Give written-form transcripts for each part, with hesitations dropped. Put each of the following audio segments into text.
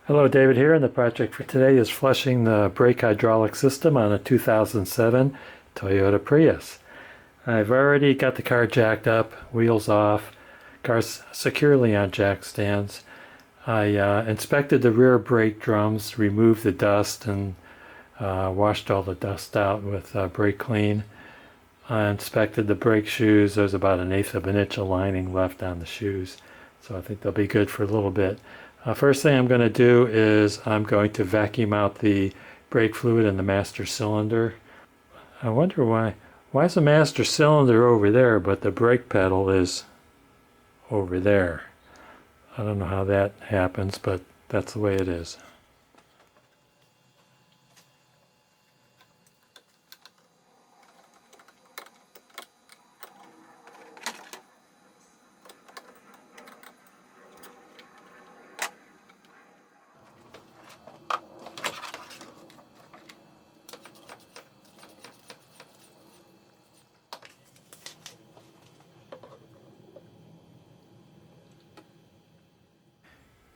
Hello, David here, and the project for today is flushing the brake hydraulic system on a 2007 Toyota Prius. I've already got the car jacked up, wheels off, car's securely on jack stands. I inspected the rear brake drums, removed the dust, and washed all the dust out with brake clean. I inspected the brake shoes. There's about 1/8 of an inch of lining left on the shoes, so I think they'll be good for a little bit. First thing I'm going to do is I'm going to vacuum out the brake fluid in the master cylinder. I wonder why is the master cylinder over there but the brake pedal is over there? I don't know how that happens, but that's the way it is.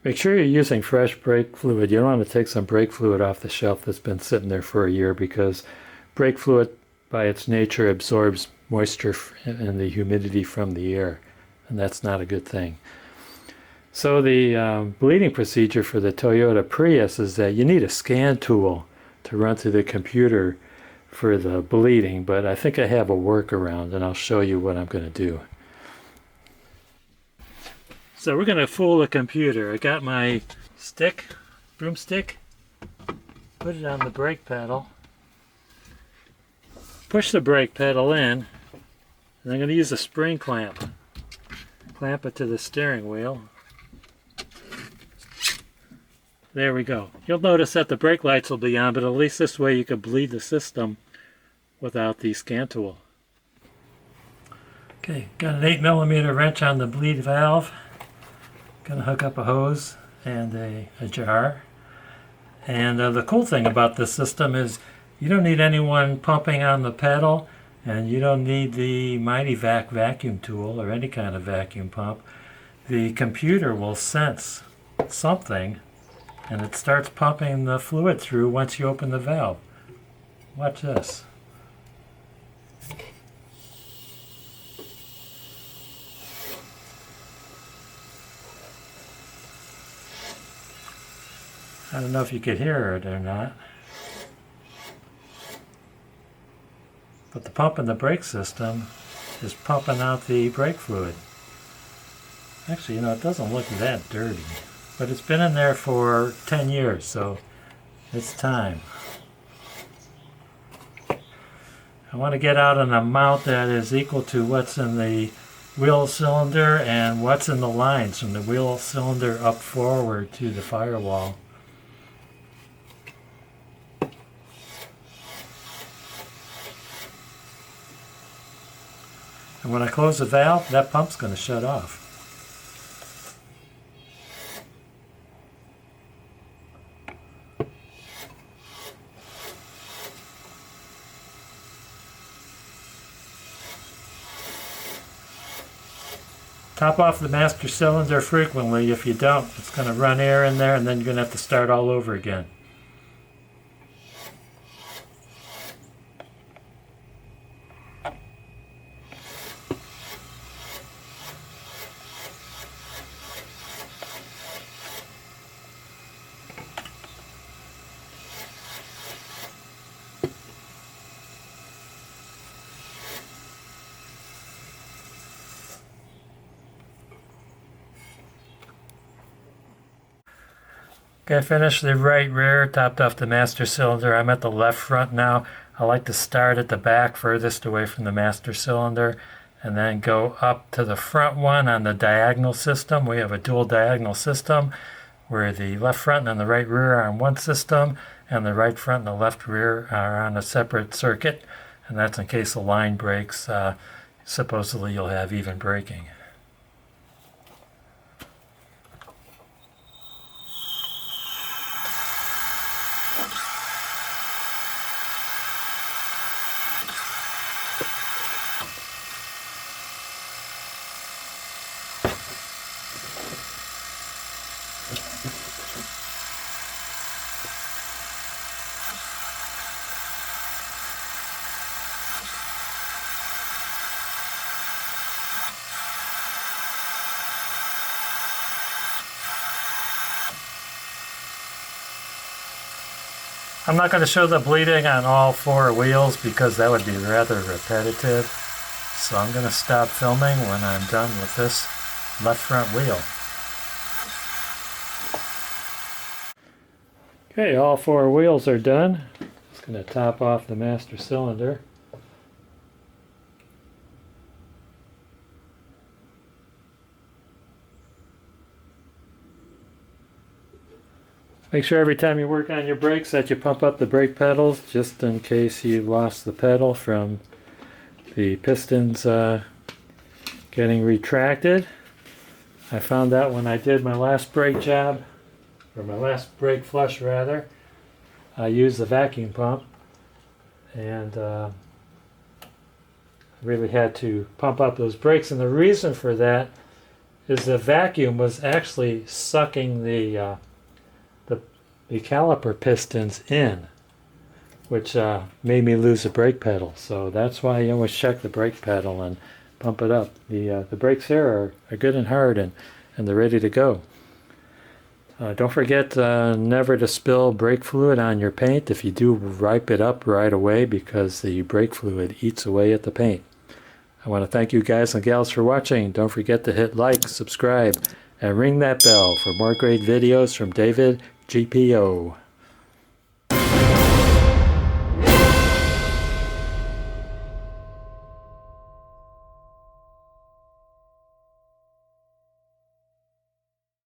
Make sure you're using fresh brake fluid. You don't want to take some brake fluid off the shelf that's been sitting there for a year, because brake fluid by its nature absorbs moisture and the humidity from the air, and that's not a good thing. So the bleeding procedure for the Toyota Prius is that you need a scan tool to run through the computer for the bleeding, but I think I have a workaround, and I'll show you what I'm going to do. So we're going to fool the computer. I got my broomstick, put it on the brake pedal, push the brake pedal in, and I'm going to use a spring clamp. Clamp it to the steering wheel. There we go. You'll notice that the brake lights will be on, but at least this way you can bleed the system without the scan tool. Okay, got an 8mm wrench on the bleed valve. Going to hook up a hose and a jar. And the cool thing about this system is you don't need anyone pumping on the pedal, and you don't need the MightyVac vacuum tool or any kind of vacuum pump. The computer will sense something, and it starts pumping the fluid through once you open the valve. Watch this. I don't know if you could hear it or not, but the pump in the brake system is pumping out the brake fluid. Actually, it doesn't look that dirty, but it's been in there for 10 years, so it's time. I want to get out an amount that is equal to what's in the wheel cylinder and what's in the lines from the wheel cylinder up forward to the firewall. And when I close the valve, that pump's going to shut off. Top off the master cylinder frequently. If you don't, it's going to run air in there, and then you're going to have to start all over again. Okay, I finished the right rear, topped off the master cylinder. I'm at the left front now. I like to start at the back furthest away from the master cylinder and then go up to the front one on the diagonal system. We have a dual diagonal system where the left front and the right rear are on one system, and the right front and the left rear are on a separate circuit, and that's in case the line breaks. Supposedly you'll have even braking. I'm not going to show the bleeding on all 4 wheels because that would be rather repetitive. So I'm going to stop filming when I'm done with this left front wheel. Okay, all 4 wheels are done. Just going to top off the master cylinder. Make sure every time you work on your brakes that you pump up the brake pedals, just in case you lost the pedal from the pistons getting retracted. I found out when I did my last brake job, or my last brake flush rather, I used the vacuum pump, and really had to pump up those brakes, and the reason for that is the vacuum was actually sucking the caliper pistons in, which made me lose the brake pedal. So that's why you always check the brake pedal and pump it up. The brakes here are good and hard, and they're ready to go. Don't forget never to spill brake fluid on your paint. If you do, wipe it up right away because the brake fluid eats away at the paint. I want to thank you guys and gals for watching. Don't forget to hit like, subscribe, and ring that bell for more great videos from David GPO.